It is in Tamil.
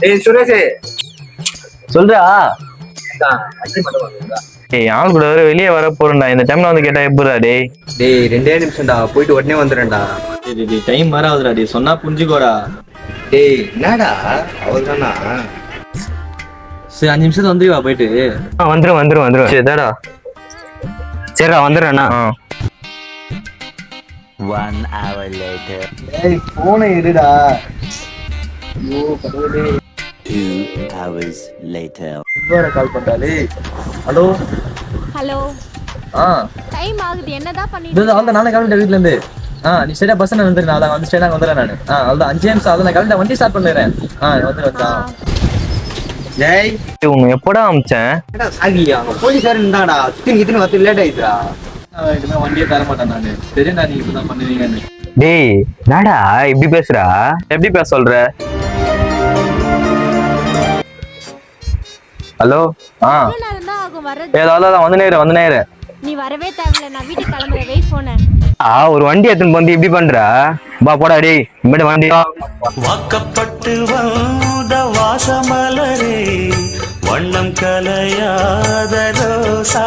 ஏய் சுரேஷ் சொல்றா. அச்சி மட்டும் வந்துடா. ஏய் ஆள் கூட வெளியே வர போறேன்டா. இந்த டைம்ல வந்து கேட்டா எப்படிடா டேய்? டேய் 2 நிமிஷம்டா, போயிட்டு உடனே வந்துடுறேன்டா. டேய் டைம் வர ஆகுதுடா டேய், சொன்னா புரிஞ்சுக்கோடா. டேய் என்னடா அவள்தானா? சரி 5 நிமிஷத்துல வந்துருவா போயிட்டு. வந்துரும். சரிடா. சரிடா வந்துடுறேண்ணா. 1 hour later. டேய் போனை எடுடா. ஐயோ கடவுளே. 2 hours later. வேற கால் பண்றாளே. ஹலோ. ஹலோ. டைம் ஆகுது, என்னதான் பண்ணிட்டு இது அவ்வளோ நானே கிளம்பிட்டேன் வீட்ல இருந்து. நீ ஸ்ட்ரைட்டா பஸ் ஸ்டாண்ட் வந்துரு. நான் வந்து ஸ்ட்ரைட்டா வந்துடுறேன் நான். அவ்வளோ 5 நிமிஷம் அவ்வளோ நான் கிளம்பிட்டேன், வண்டி ஸ்டார்ட் பண்ணிடுறேன். வந்துடுறா. டேய் உன்னை எப்படா அமிச்சேன்? என்னடா சாகி அங்க போலீஸ்காரன் இருந்தாடா. இத்தனை வந்து லேட் ஆயிடுச்சுடா. இதுமே வண்டியே தர மாட்டேன் நானு. தெரியும் நீங்க இப்பதான் பண்ணுவீங்கன்னு. டேய் நாடா இப்படி பேசுறா? எப்படி பேச சொல்ற? ஹலோ. எவ்வளவு நேரம் தான் ஆகும் வர்றது? ஏதாவது வந்து நேரம் நீ வரவே தேவையில்ல, நான் வீட்டுக்கு கிளம்புறேன். வெயிட் போனேன். ஒரு வண்டி எடுத்துன்னு வந்து இப்படி பண்றா? பா போடா டேய், இனிமேட்டு வண்டி வாக்கப்பட்டு வந்த வாசமலரே, வண்ணம் கலையாத ரோசா.